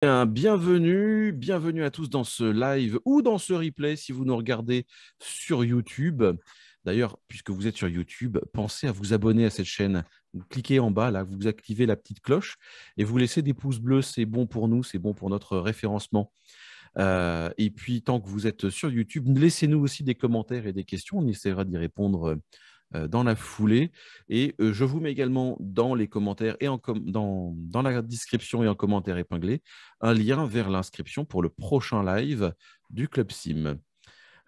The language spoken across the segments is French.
Bienvenue à tous dans ce live ou dans ce replay si vous nous regardez sur YouTube. D'ailleurs, puisque vous êtes sur YouTube, pensez à vous abonner à cette chaîne. Vous cliquez en bas, là, vous activez la petite cloche et vous laissez des pouces bleus. C'est bon pour nous, c'est bon pour notre référencement. Et puis, tant que vous êtes sur YouTube, laissez-nous aussi des commentaires et des questions. On essaiera d'y répondre dans la foulée. Et je vous mets également dans les commentaires et dans la description et en commentaire épinglé un lien vers l'inscription pour le prochain live du Club Sim.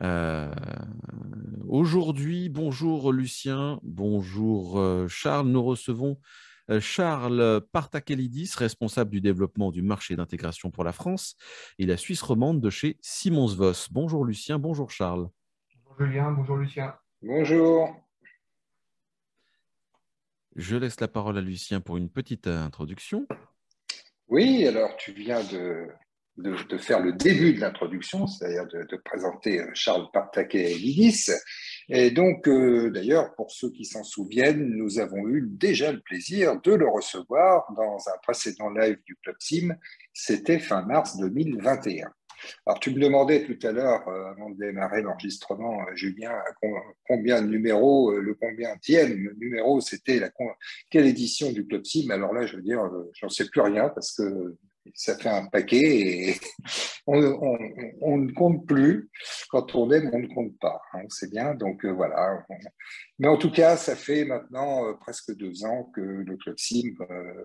Euh, Aujourd'hui, bonjour Lucien, bonjour Charles. Nous recevons Charles Partakelidis, responsable du développement du marché d'intégration pour la France et la Suisse romande de chez Simons Voss. Bonjour Lucien, bonjour Charles. Bonjour Julien, bonjour Lucien. Bonjour. Je laisse la parole à Lucien pour une petite introduction. Oui, alors tu viens de faire le début de l'introduction, c'est-à-dire de présenter Charles Partakelidis. Et donc, d'ailleurs, pour ceux qui s'en souviennent, nous avons eu déjà le plaisir de le recevoir dans un précédent live du Club Sim. C'était fin mars 2021. Alors, tu me demandais tout à l'heure, avant de démarrer l'enregistrement, Julien, combien de numéros, le combienième numéro, c'était quelle édition du Club Sim? Alors là, je veux dire, j'en sais plus rien parce que ça fait un paquet et on ne compte plus. Quand on aime, on ne compte pas. Hein, c'est bien. Donc voilà. Mais en tout cas, ça fait maintenant presque 2 ans que le Club Sim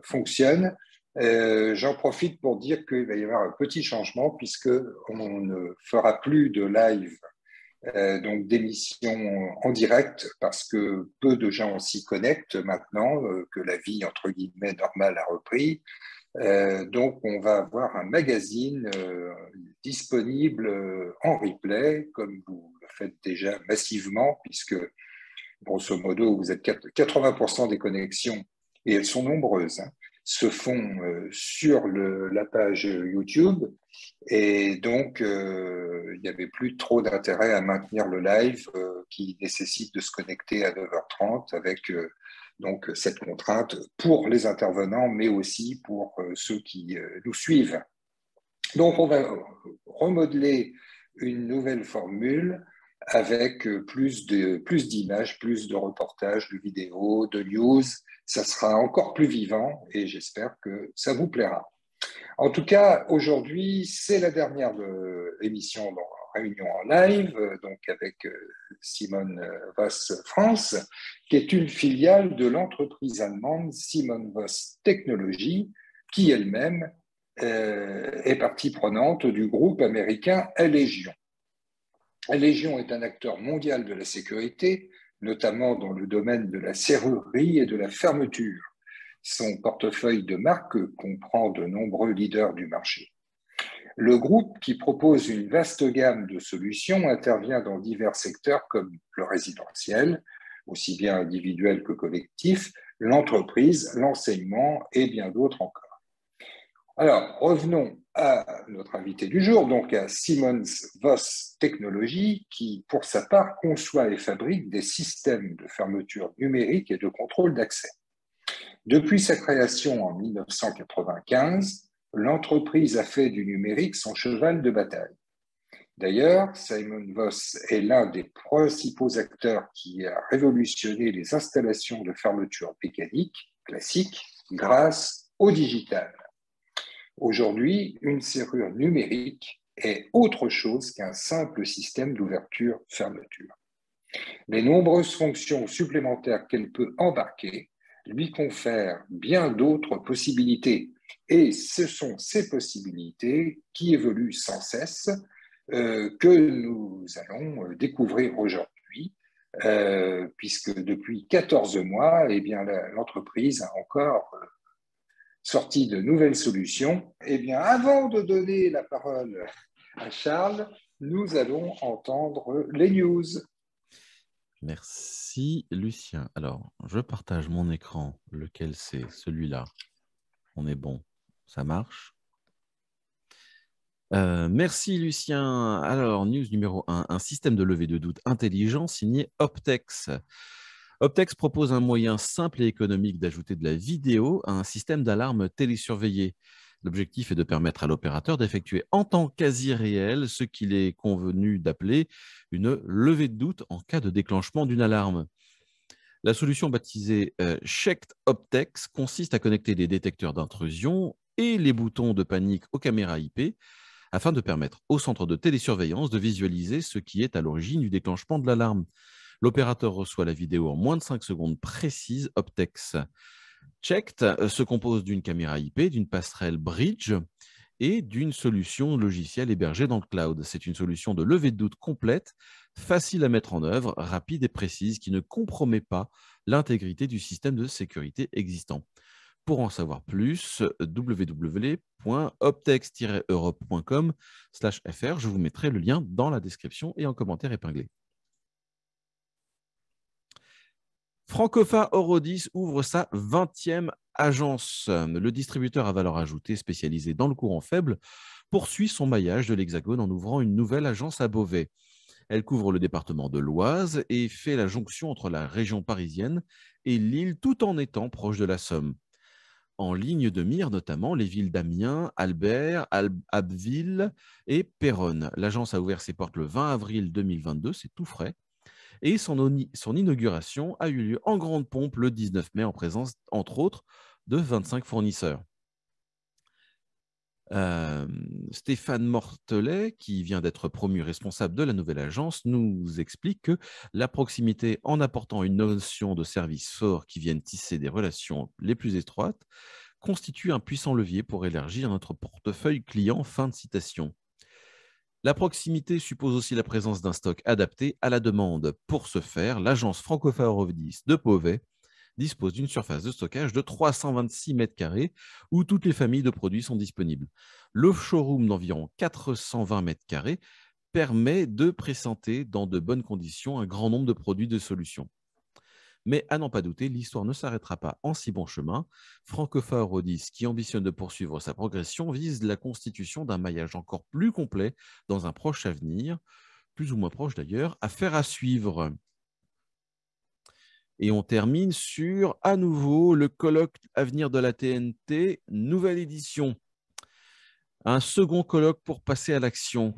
fonctionne. J'en profite pour dire qu'il va y avoir un petit changement puisque on ne fera plus de live, donc d'émissions en direct parce que peu de gens s'y connectent maintenant, que la vie entre guillemets normale a repris. Donc on va avoir un magazine disponible en replay comme vous le faites déjà massivement puisque grosso modo vous êtes 80% des connexions et elles sont nombreuses, hein, se font sur la page YouTube et donc il n'y avait plus trop d'intérêt à maintenir le live qui nécessite de se connecter à 9h30 avec donc cette contrainte pour les intervenants mais aussi pour ceux qui nous suivent. Donc on va remodeler une nouvelle formule avec plus d'images, plus de reportages, de vidéos, de news. Ça sera encore plus vivant et j'espère que ça vous plaira. En tout cas, aujourd'hui, c'est la dernière émission dans réunion en live, donc avec Simon Voss France, qui est une filiale de l'entreprise allemande Simon Voss Technologies, qui elle-même est partie prenante du groupe américain Allegio. Allegio est un acteur mondial de la sécurité, notamment dans le domaine de la serrurerie et de la fermeture. Son portefeuille de marques comprend de nombreux leaders du marché. Le groupe, qui propose une vaste gamme de solutions, intervient dans divers secteurs comme le résidentiel, aussi bien individuel que collectif, l'entreprise, l'enseignement et bien d'autres encore. Alors, revenons à notre invité du jour, donc à Simons Voss Technologies, qui, pour sa part, conçoit et fabrique des systèmes de fermeture numérique et de contrôle d'accès. Depuis sa création en 1995, l'entreprise a fait du numérique son cheval de bataille. D'ailleurs, Simon Voss est l'un des principaux acteurs qui a révolutionné les installations de fermeture mécanique classiques grâce au digital. Aujourd'hui, une serrure numérique est autre chose qu'un simple système d'ouverture-fermeture. Les nombreuses fonctions supplémentaires qu'elle peut embarquer lui confèrent bien d'autres possibilités. Et ce sont ces possibilités qui évoluent sans cesse que nous allons découvrir aujourd'hui, puisque depuis 14 mois, eh bien, l'entreprise a encore sorti de nouvelles solutions. Eh bien, avant de donner la parole à Charles, nous allons entendre les news. Merci Lucien. Alors, je partage mon écran, lequel c'est celui-là. On est bon, ça marche. Merci Lucien. Alors, news numéro 1, un système de levée de doute intelligent signé Optex. Optex propose un moyen simple et économique d'ajouter de la vidéo à un système d'alarme télésurveillé. L'objectif est de permettre à l'opérateur d'effectuer en temps quasi réel ce qu'il est convenu d'appeler une levée de doute en cas de déclenchement d'une alarme. La solution baptisée Checked Optex consiste à connecter les détecteurs d'intrusion et les boutons de panique aux caméras IP afin de permettre au centre de télésurveillance de visualiser ce qui est à l'origine du déclenchement de l'alarme. L'opérateur reçoit la vidéo en moins de 5 secondes précises Optex. Checked se compose d'une caméra IP, d'une passerelle bridge et d'une solution logicielle hébergée dans le cloud. C'est une solution de levée de doute complète, facile à mettre en œuvre, rapide et précise, qui ne compromet pas l'intégrité du système de sécurité existant. Pour en savoir plus, www.optex-europe.com/fr. Je vous mettrai le lien dans la description et en commentaire épinglé. Francofa Eurodis ouvre sa 20e agence. Le distributeur à valeur ajoutée spécialisé dans le courant faible poursuit son maillage de l'Hexagone en ouvrant une nouvelle agence à Beauvais. Elle couvre le département de l'Oise et fait la jonction entre la région parisienne et Lille tout en étant proche de la Somme. En ligne de mire notamment les villes d'Amiens, Albert, Abbeville et Péronne. L'agence a ouvert ses portes le 20 avril 2022, c'est tout frais. Et son inauguration a eu lieu en grande pompe le 19 mai en présence, entre autres, de 25 fournisseurs. Stéphane Mortelet, qui vient d'être promu responsable de la nouvelle agence, nous explique que la proximité, en apportant une notion de service fort qui vienne tisser des relations les plus étroites, constitue un puissant levier pour élargir notre portefeuille client. Fin de citation. La proximité suppose aussi la présence d'un stock adapté à la demande. Pour ce faire, l'agence Francofa Eurodis de Beauvais dispose d'une surface de stockage de 326 m² où toutes les familles de produits sont disponibles. Le showroom d'environ 420 m² permet de présenter dans de bonnes conditions un grand nombre de produits de solutions. Mais à n'en pas douter, l'histoire ne s'arrêtera pas en si bon chemin. Francofa Eurodis, qui ambitionne de poursuivre sa progression, vise la constitution d'un maillage encore plus complet dans un proche avenir, plus ou moins proche d'ailleurs, affaire à suivre. Et on termine sur, à nouveau, le colloque Avenir de la TNT, nouvelle édition. Un second colloque pour passer à l'action.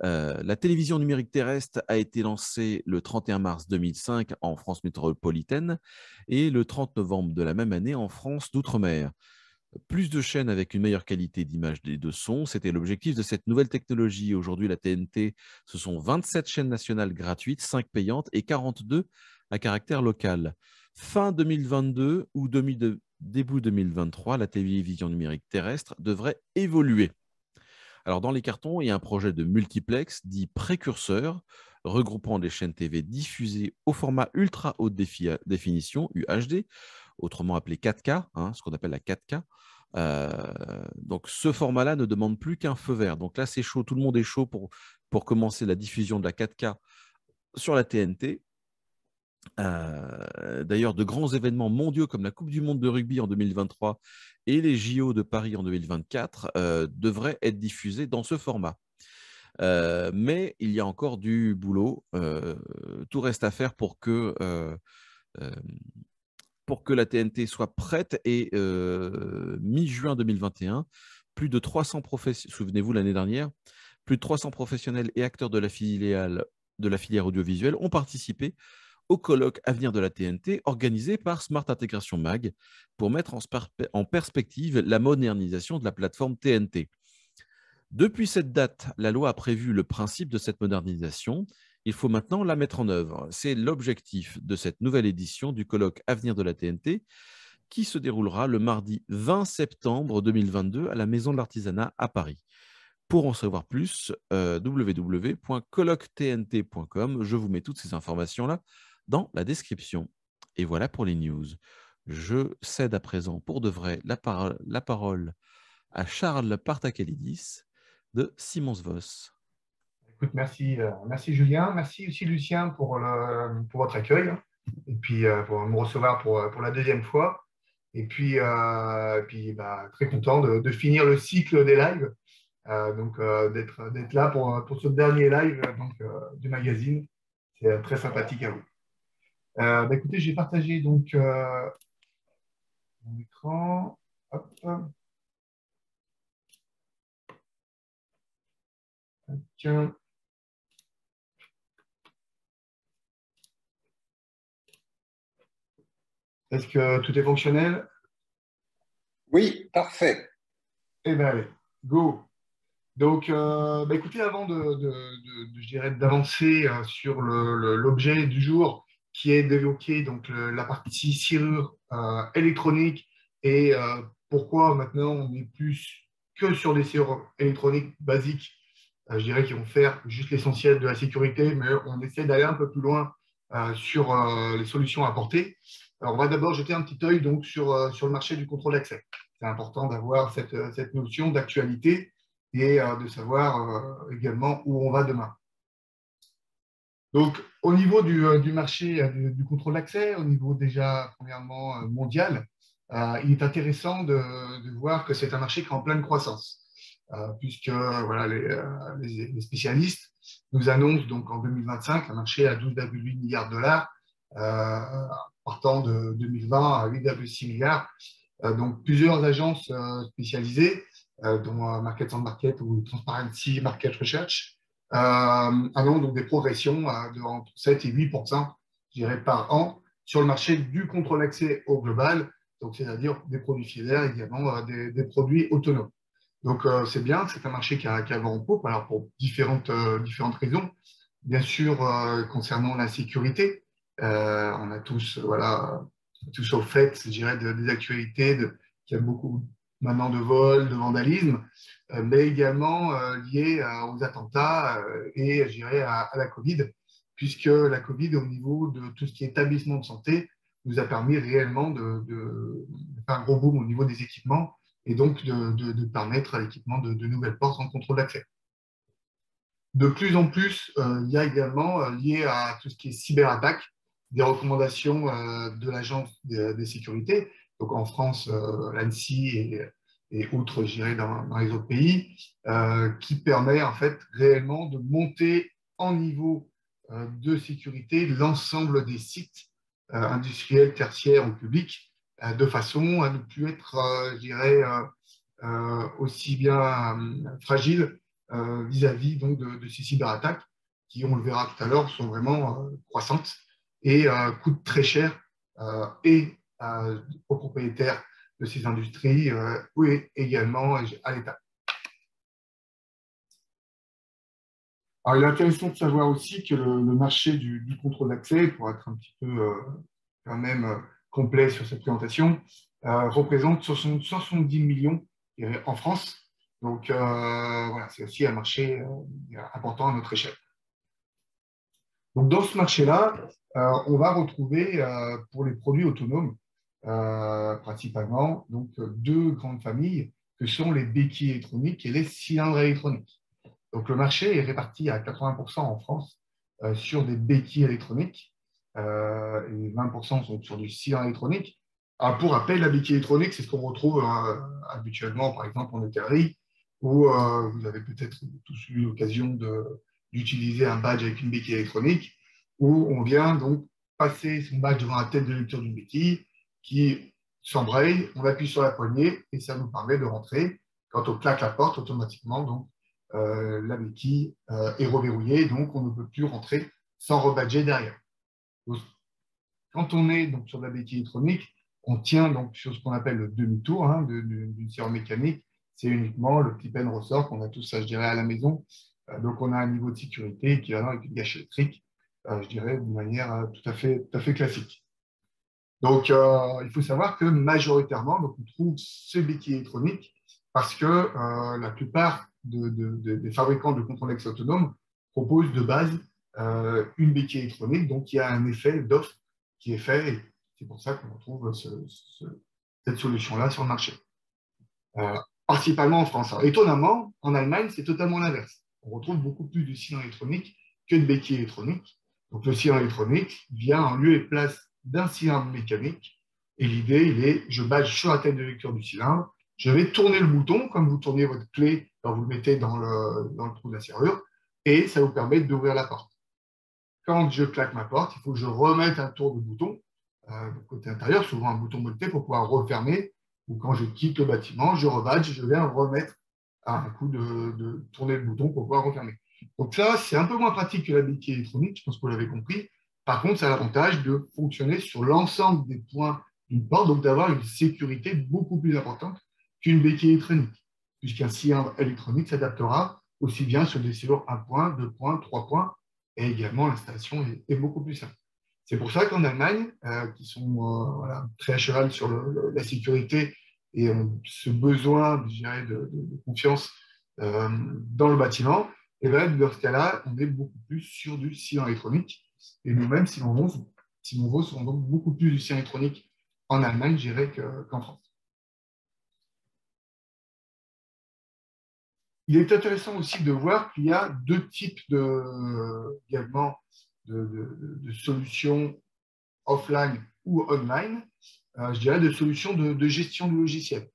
La télévision numérique terrestre a été lancée le 31 mars 2005 en France métropolitaine et le 30 novembre de la même année en France d'outre-mer. Plus de chaînes avec une meilleure qualité d'image et de son, c'était l'objectif de cette nouvelle technologie. Aujourd'hui, la TNT, ce sont 27 chaînes nationales gratuites, 5 payantes et 42 à caractère local. Fin 2022 ou début 2023, la télévision numérique terrestre devrait évoluer. Alors, dans les cartons, il y a un projet de multiplex dit précurseur, regroupant des chaînes TV diffusées au format ultra haute définition, UHD, autrement appelé 4K, ce qu'on appelle la 4K. Donc, ce format-là ne demande plus qu'un feu vert. Donc là, c'est chaud, tout le monde est chaud pour commencer la diffusion de la 4K sur la TNT. D'ailleurs, de grands événements mondiaux comme la Coupe du monde de rugby en 2023 et les JO de Paris en 2024 devraient être diffusés dans ce format. Mais il y a encore du boulot. Tout reste à faire pour que la TNT soit prête. Et mi-juin 2021, plus de 300 professionnels, souvenez-vous l'année dernière, plus de 300 professionnels et acteurs de la filière audiovisuelle ont participé au colloque Avenir de la TNT organisé par Smart Intégration Mag pour mettre en perspective la modernisation de la plateforme TNT. Depuis cette date, la loi a prévu le principe de cette modernisation. Il faut maintenant la mettre en œuvre. C'est l'objectif de cette nouvelle édition du colloque Avenir de la TNT qui se déroulera le mardi 20 septembre 2022 à la Maison de l'Artisanat à Paris. Pour en savoir plus, www.colloquetnt.com. Je vous mets toutes ces informations-là dans la description. Et voilà pour les news. Je cède à présent pour de vrai la parole à Charles Partakalidis de Simons Voss. Écoute, merci Julien, merci aussi Lucien pour votre accueil et puis pour me recevoir pour la deuxième fois. Et puis, très content de finir le cycle des lives, d'être là pour ce dernier live du magazine. C'est très sympathique à vous. Écoutez, j'ai partagé donc mon écran. Hop. Tiens. Est-ce que tout est fonctionnel? Oui, parfait. Eh bien, allez, go. Donc, écoutez, avant je dirais, d'avancer sur l'objet du jour, qui est d'évoquer donc la partie serrure électronique et pourquoi maintenant on est plus que sur des serrures électroniques basiques, je dirais, qui vont faire juste l'essentiel de la sécurité, mais on essaie d'aller un peu plus loin sur les solutions apportées. Alors, on va d'abord jeter un petit œil donc sur le marché du contrôle d'accès. C'est important d'avoir cette notion d'actualité et de savoir également où on va demain. Donc, au niveau du marché du contrôle d'accès, au niveau déjà, premièrement, mondial, il est intéressant de voir que c'est un marché qui est en pleine croissance, puisque voilà, les spécialistes nous annoncent donc en 2025 un marché à 12,8 milliards de dollars, partant de 2020 à 8,6 milliards. Donc, plusieurs agences spécialisées, dont Market and Market ou Transparency Market Research, annoncent donc des progressions de entre 7 et 8%, je dirais, par an sur le marché du contrôle d'accès au global, donc c'est-à-dire des produits filaires, également des produits autonomes. Donc, c'est bien, c'est un marché qui a vent en poupe, alors pour différentes raisons. Bien sûr, concernant la sécurité, on a tous, voilà, tous au fait, je dirais, des actualités, qu'il y a beaucoup maintenant de vols, de vandalisme, mais également liées aux attentats et, je dirais, à la Covid, puisque la Covid, au niveau de tout ce qui est établissement de santé, nous a permis réellement de faire un gros boom au niveau des équipements et donc de permettre à l'équipement de nouvelles portes en contrôle d'accès. De plus en plus, il y a également, lié à tout ce qui est cyberattaque, des recommandations de l'Agence des sécurités. Donc en France, l'ANSSI et autres, je dirais, dans les autres pays, qui permet en fait réellement de monter en niveau de sécurité l'ensemble des sites industriels, tertiaires ou publics, de façon à ne plus être, je dirais, aussi bien fragile vis-à-vis donc de ces cyberattaques qui, on le verra tout à l'heure, sont vraiment croissantes et coûtent très cher et aux propriétaires de ces industries et également à l'État. Alors, il est intéressant de savoir aussi que le marché du contrôle d'accès, pour être un petit peu quand même complet sur cette présentation, représente 70 millions en France. Donc, voilà, c'est aussi un marché important à notre échelle. Donc, dans ce marché-là, on va retrouver pour les produits autonomes, principalement, donc, deux grandes familles que sont les béquilles électroniques et les cylindres électroniques. Donc, le marché est réparti à 80% en France sur des béquilles électroniques et 20% sont sur du cylindre électronique. Alors, pour rappel, la béquille électronique, c'est ce qu'on retrouve habituellement, par exemple, en hôtellerie, où vous avez peut-être tous eu l'occasion d'utiliser un badge avec une béquille électronique, où on vient donc passer son badge devant la tête de lecture d'une béquille qui s'embraye, on appuie sur la poignée et ça nous permet de rentrer. Quand on claque la porte, automatiquement, donc, la béquille est reverrouillée, donc on ne peut plus rentrer sans rebadger derrière. Donc, quand on est donc sur la béquille électronique, on tient donc sur ce qu'on appelle le demi-tour d'une serrure mécanique. C'est uniquement le petit pen ressort qu'on a tous, ça, je dirais, à la maison. Donc, on a un niveau de sécurité équivalent avec une gâche électrique, je dirais, de manière tout à fait classique. Donc, il faut savoir que majoritairement, donc, on trouve ces béquilles électroniques parce que la plupart des fabricants de contrôle d'accès autonome proposent de base une béquille électronique, donc il y a un effet d'offre qui est fait, et c'est pour ça qu'on retrouve cette solution-là sur le marché. Principalement en France. Alors, étonnamment, en Allemagne, c'est totalement l'inverse. On retrouve beaucoup plus de cylindres électroniques que de béquilles électroniques. Donc, le cylindre électronique vient en lieu et place d'un cylindre mécanique. Et l'idée, il est, je badge sur la tête de lecture du cylindre, je vais tourner le bouton, comme vous tournez votre clé quand vous le mettez dans le trou de la serrure, et ça vous permet d'ouvrir la porte. Quand je claque ma porte, il faut que je remette un tour de bouton côté intérieur, souvent un bouton molleté pour pouvoir refermer, ou quand je quitte le bâtiment, je rebadge, je viens remettre un coup de tourner le bouton pour pouvoir refermer. Donc ça, c'est un peu moins pratique que la béquille électronique, je pense que vous l'avez compris. Par contre, ça a l'avantage de fonctionner sur l'ensemble des points d'une porte, donc d'avoir une sécurité beaucoup plus importante qu'une béquille électronique, puisqu'un cylindre électronique s'adaptera aussi bien sur des serrures 1 point, 2 points, 3 points, et également l'installation est beaucoup plus simple. C'est pour ça qu'en Allemagne, qui sont voilà, très à cheval sur la sécurité et ont ce besoin, je dirais, de confiance dans le bâtiment, et bien, dans ce cas-là, on est beaucoup plus sur du cylindre électronique. Et nous-mêmes, si on veut, seront donc beaucoup plus du cylindre électronique en Allemagne, je dirais, qu'en France. Il est intéressant aussi de voir qu'il y a deux types également de solutions offline ou online, je dirais, de solutions de gestion du logiciel.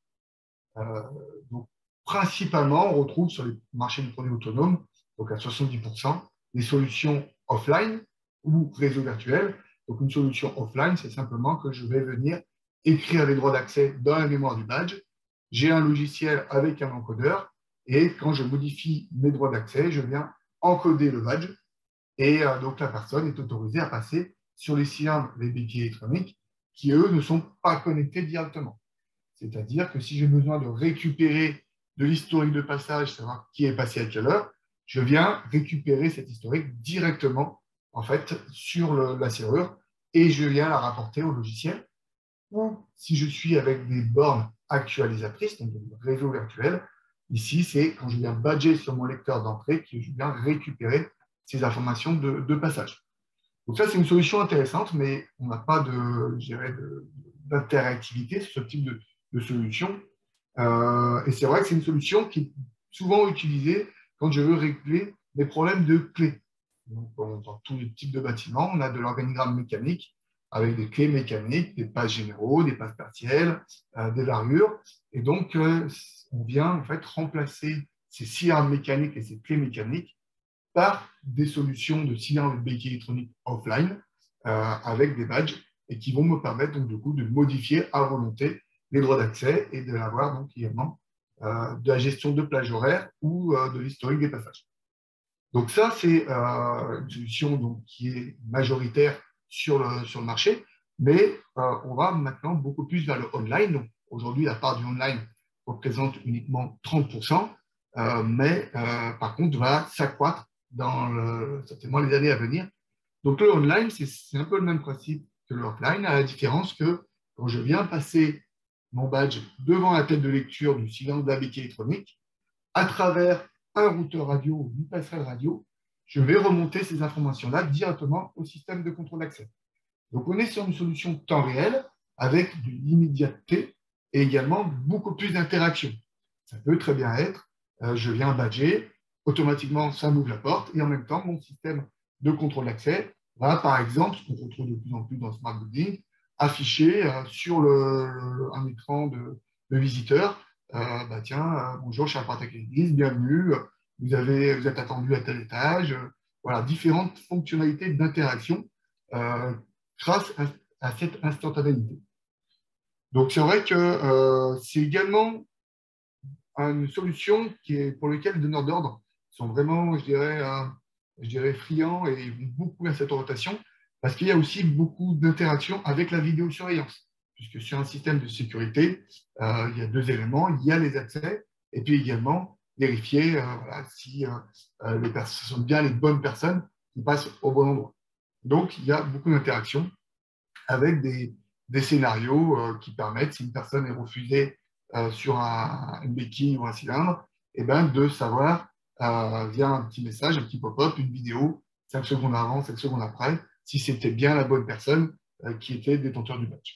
Donc, principalement, on retrouve sur les marchés de produits autonomes, donc à 70%, des solutions offline ou réseau virtuel. Donc, une solution offline, c'est simplement que je vais venir écrire les droits d'accès dans la mémoire du badge. J'ai un logiciel avec un encodeur et quand je modifie mes droits d'accès, je viens encoder le badge et donc la personne est autorisée à passer sur les cylindres, les béquilles électroniques qui, eux, ne sont pas connectés directement. C'est-à-dire que si j'ai besoin de récupérer de l'historique de passage, savoir qui est passé à quelle heure, je viens récupérer cet historique directement en fait, sur la serrure et je viens la rapporter au logiciel. Ou si je suis avec des bornes actualisatrices, donc des réseaux virtuels, ici, c'est quand je viens badger sur mon lecteur d'entrée que je viens récupérer ces informations de passage. Donc ça, c'est une solution intéressante, mais on n'a pas d'interactivité sur ce type de solution. Et c'est vrai que c'est une solution qui est souvent utilisée quand je veux régler des problèmes de clés. Donc, dans tous les types de bâtiments, on a de l'organigramme mécanique avec des clés mécaniques, des passes généraux, des passes partielles, des largures. Et donc, on vient en fait remplacer ces cylindres mécaniques et ces clés mécaniques par des solutions de cylindres de béquilles électroniques offline avec des badges et qui vont me permettre donc du coup de modifier à volonté les droits d'accès et de l'avoir donc également de la gestion de plage horaire ou de l'historique des passages. Donc ça, c'est une solution donc, qui est majoritaire sur le marché, mais on va maintenant beaucoup plus vers le online. Donc aujourd'hui, la part du online représente uniquement 30%, mais par contre va s'accroître dans certainement les années à venir. Donc le online, c'est un peu le même principe que le offline, à la différence que quand je viens passer mon badge devant la tête de lecture du cylindre de la béquille électronique, à travers un routeur radio ou une passerelle radio, je vais remonter ces informations-là directement au système de contrôle d'accès. Donc on est sur une solution temps réel avec de l'immédiateté et également beaucoup plus d'interaction. Ça peut très bien être, je viens badger, automatiquement ça m'ouvre la porte et en même temps mon système de contrôle d'accès va par exemple, ce qu'on retrouve de plus en plus dans le smart building, afficher sur un écran de visiteur bonjour, cher Partakélis, bienvenue, vous êtes attendu à tel étage. Voilà, différentes fonctionnalités d'interaction grâce à cette instantanéité. Donc, c'est vrai que c'est également une solution pour laquelle les donneurs d'ordre sont vraiment, je dirais friands et vont beaucoup à cette rotation parce qu'il y a aussi beaucoup d'interactions avec la vidéosurveillance. Puisque sur un système de sécurité, il y a deux éléments. Il y a les accès et puis également vérifier si les personnes sont bien les bonnes personnes qui passent au bon endroit. Donc, il y a beaucoup d'interactions avec des scénarios qui permettent, si une personne est refusée sur une béquille ou un cylindre, de savoir via un petit message, un petit pop-up, une vidéo, 5 secondes avant, 5 secondes après, si c'était bien la bonne personne qui était détenteur du badge.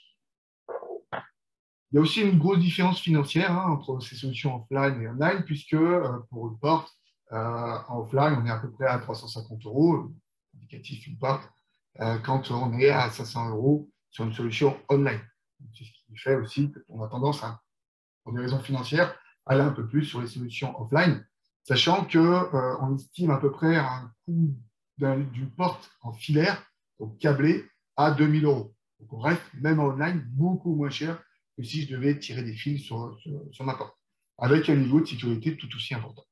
Il y a aussi une grosse différence financière entre ces solutions offline et online, puisque pour une porte, en offline, on est à peu près à 350 €, indicatif une porte, quand on est à 500 € sur une solution online. C'est ce qui fait aussi qu'on a tendance, pour des raisons financières, à aller un peu plus sur les solutions offline, sachant qu'on estime à peu près un coût d'une porte en filaire, donc câblée, à 2 000 €. Donc, on reste, même en online, beaucoup moins cher que si je devais tirer des fils sur ma porte, avec un niveau de sécurité tout aussi important.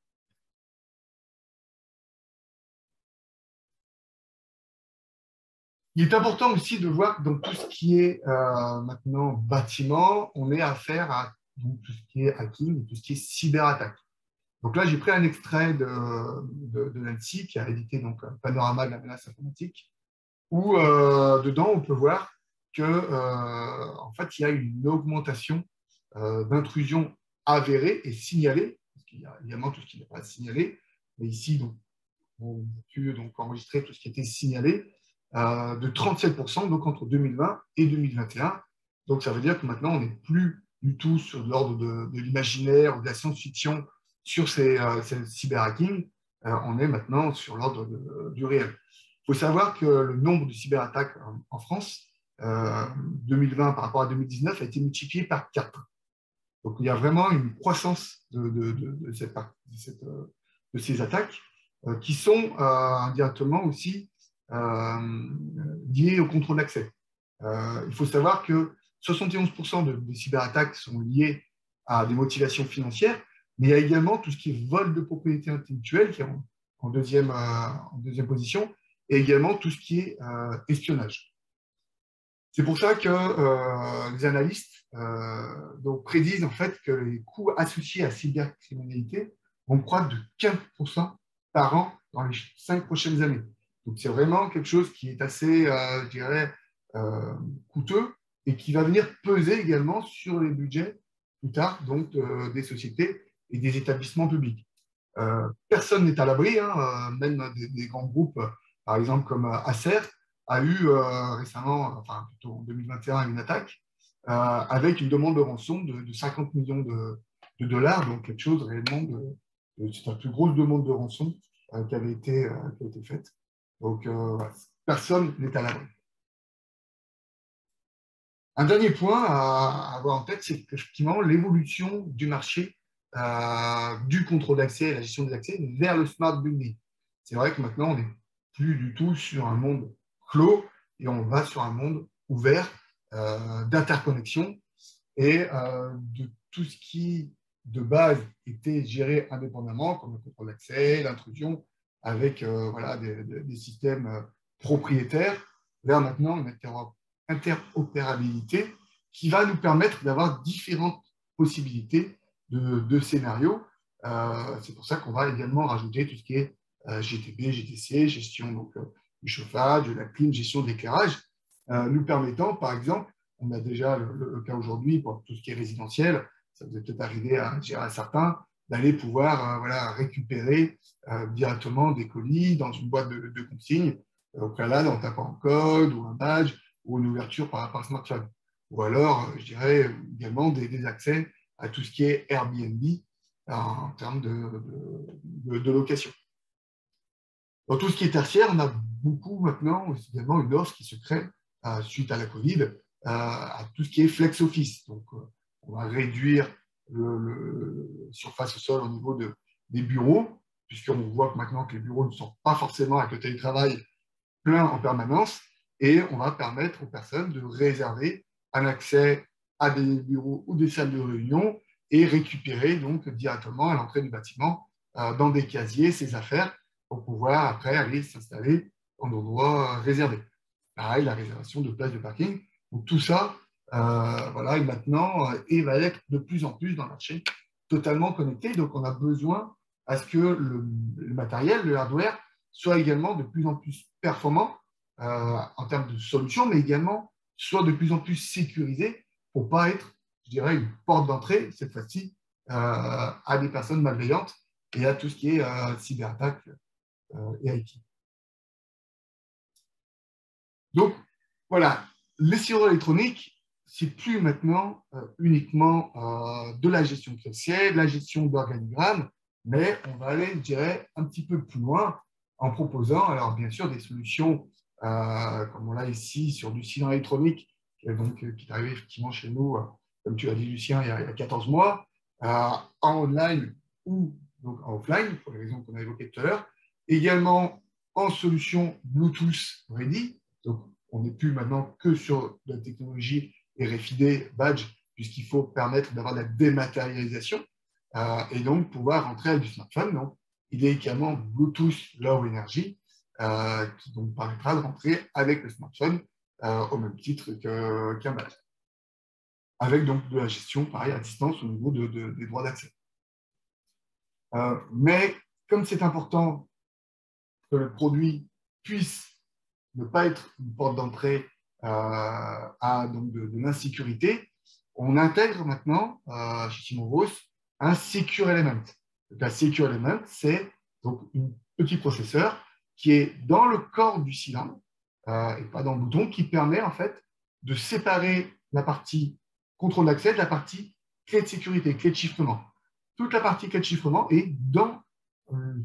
Il est important aussi de voir que dans tout ce qui est maintenant bâtiment, on est affaire à donc, tout ce qui est hacking, tout ce qui est cyberattaque. Donc là, j'ai pris un extrait de l'ANSSI qui a édité donc, un panorama de la menace informatique, où dedans, on peut voir que en fait, il y a une augmentation d'intrusions avérées et signalées, parce qu'il y a évidemment tout ce qui n'est pas signalé, mais ici, donc, on a pu donc, enregistrer tout ce qui était signalé, de 37% donc entre 2020 et 2021. Donc ça veut dire que maintenant, on n'est plus du tout sur l'ordre de l'imaginaire ou de la science-fiction sur ces cyberhacking. On est maintenant sur l'ordre du réel. Il faut savoir que le nombre de cyberattaques en France, 2020 par rapport à 2019, a été multiplié par 4. Donc il y a vraiment une croissance de ces attaques qui sont indirectement aussi liées au contrôle d'accès. Il faut savoir que 71% des cyberattaques sont liées à des motivations financières, mais il y a également tout ce qui est vol de propriété intellectuelle, qui est en deuxième position, et également tout ce qui est espionnage. C'est pour ça que les analystes donc prédisent en fait que les coûts associés à la cybercriminalité vont croître de 15% par an dans les 5 prochaines années. Donc c'est vraiment quelque chose qui est assez, je dirais, coûteux et qui va venir peser également sur les budgets plus tard donc, des sociétés et des établissements publics. Personne n'est à l'abri, hein, même des grands groupes, par exemple comme Acer, a eu récemment, enfin plutôt en 2021, une attaque avec une demande de rançon de 50 millions de dollars, donc quelque chose réellement c'est la plus grosse demande de rançon qui avait été faite. Donc, personne n'est à l'abri. Un dernier point à avoir en tête, c'est qu'effectivement, l'évolution du marché du contrôle d'accès et la gestion des accès vers le smart building. C'est vrai que maintenant, on n'est plus du tout sur un monde clos et on va sur un monde ouvert d'interconnexion et de tout ce qui, de base, était géré indépendamment, comme le contrôle d'accès, l'intrusion, avec voilà, des systèmes propriétaires, vers maintenant une interopérabilité qui va nous permettre d'avoir différentes possibilités de scénarios. C'est pour ça qu'on va également rajouter tout ce qui est GTB, GTC, gestion donc, du chauffage, de la clim, gestion de l'éclairage, nous permettant, par exemple, on a déjà le cas aujourd'hui pour tout ce qui est résidentiel, ça vous est peut-être arrivé à certains, d'aller pouvoir voilà, récupérer directement des colis dans une boîte de consignes, au préalable en tapant un code ou un badge ou une ouverture par smartphone. Ou alors, je dirais également des accès à tout ce qui est Airbnb en termes de location. Dans tout ce qui est tertiaire, on a beaucoup maintenant également une offre qui se crée suite à la Covid à tout ce qui est flex office. Donc, on va réduire le surface au sol au niveau des bureaux, puisqu'on voit que maintenant que les bureaux ne sont pas forcément avec le télétravail plein en permanence, et on va permettre aux personnes de réserver un accès à des bureaux ou des salles de réunion et récupérer donc directement à l'entrée du bâtiment dans des casiers ces affaires pour pouvoir après aller s'installer en endroit réservé. Pareil, la réservation de places de parking. Donc tout ça, voilà, et maintenant, et va être de plus en plus dans le marché totalement connecté. Donc on a besoin à ce que le matériel, le hardware, soit également de plus en plus performant en termes de solutions, mais également soit de plus en plus sécurisé pour ne pas être, je dirais, une porte d'entrée, cette fois-ci, à des personnes malveillantes et à tout ce qui est cyberattaque et IT. Donc, voilà, les serrures électroniques, c'est plus maintenant uniquement de la gestion de dossier, de la gestion d'organigrammes, mais on va aller, je dirais, un petit peu plus loin en proposant, alors bien sûr, des solutions comme on l'a ici sur du cylindre électronique, qui est arrivé effectivement chez nous, comme tu as dit, Lucien, il y a 14 mois, en online ou donc en offline, pour les raisons qu'on a évoquées tout à l'heure, également en solution Bluetooth ready, donc On n'est plus maintenant que sur la technologie RFID, badge, puisqu'il faut permettre d'avoir de la dématérialisation et donc pouvoir rentrer avec du smartphone. Donc, il est également Bluetooth Low Energy qui donc permettra de rentrer avec le smartphone au même titre qu'un badge. Avec donc de la gestion, pareil, à distance au niveau des droits d'accès. Mais comme c'est important que le produit puisse ne pas être une porte d'entrée à donc de l'insécurité, on intègre maintenant chez Simoros un Secure Element. Donc, un Secure Element, c'est donc un petit processeur qui est dans le corps du cylindre et pas dans le bouton, qui permet en fait de séparer la partie contrôle d'accès de la partie clé de sécurité, clé de chiffrement. Toute la partie clé de chiffrement est dans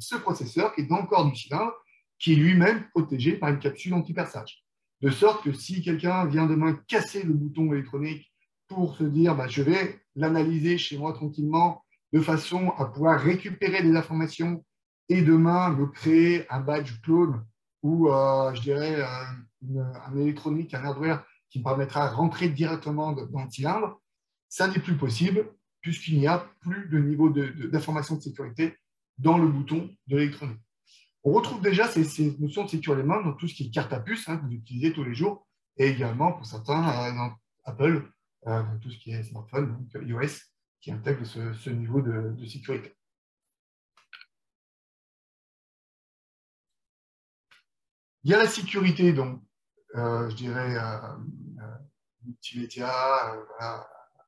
ce processeur qui est dans le corps du cylindre, qui est lui-même protégé par une capsule anti-perçage. De sorte que si quelqu'un vient demain casser le bouton électronique pour se dire bah, je vais l'analyser chez moi tranquillement de façon à pouvoir récupérer des informations et demain me créer un badge clone ou je dirais un électronique, un hardware qui me permettra de rentrer directement dans le cylindre, ça n'est plus possible puisqu'il n'y a plus de niveau d'information de sécurité dans le bouton de l'électronique. On retrouve déjà ces notions de Secure Element dans tout ce qui est carte à puce que vous utilisez tous les jours et également pour certains dans Apple, dans tout ce qui est smartphone, donc iOS, qui intègre ce niveau de sécurité. Il y a la sécurité, donc, je dirais, multimédia,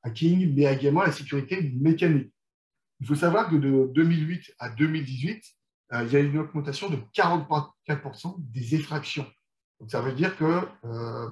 hacking, mais également la sécurité mécanique. Il faut savoir que de 2008 à 2018, il y a une augmentation de 44% des effractions. Donc, ça veut dire que,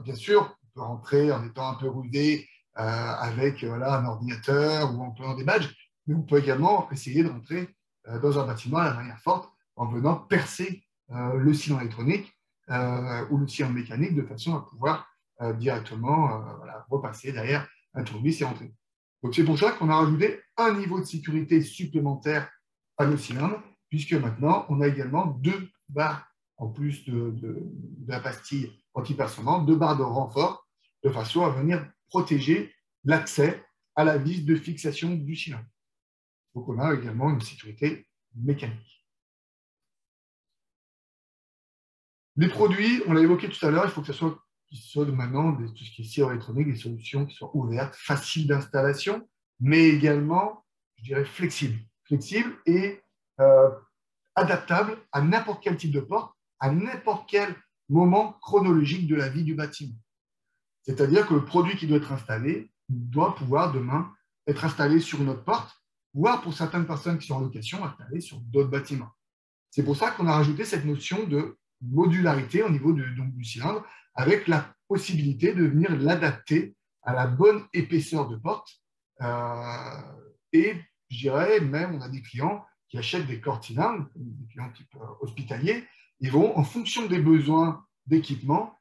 bien sûr, on peut rentrer en étant un peu rusé avec un ordinateur ou en prenant des badges, mais on peut également essayer de rentrer dans un bâtiment à la manière forte en venant percer le cylindre électronique ou le cylindre mécanique de façon à pouvoir directement repasser derrière un tournevis et rentrer. Donc, c'est pour ça qu'on a rajouté un niveau de sécurité supplémentaire à nos cylindres, puisque maintenant, on a également 2 barres, en plus de la pastille anti-perçement, 2 barres de renfort, de façon à venir protéger l'accès à la vis de fixation du cylindre. Donc, on a également une sécurité mécanique. Les produits, on l'a évoqué tout à l'heure, il faut que ce soit maintenant tout ce qui est sirop électronique, des solutions qui soient ouvertes, faciles d'installation, mais également, je dirais, flexibles. Flexibles et adaptables à n'importe quel type de porte, à n'importe quel moment chronologique de la vie du bâtiment. C'est-à-dire que le produit qui doit être installé doit pouvoir demain être installé sur une autre porte, voire pour certaines personnes qui sont en location, installé sur d'autres bâtiments. C'est pour ça qu'on a rajouté cette notion de modularité au niveau du cylindre, avec la possibilité de venir l'adapter à la bonne épaisseur de porte. Et je dirais même, on a des clients qui achètent des cordes cylindres, des clients type hospitalier, ils vont, en fonction des besoins d'équipement,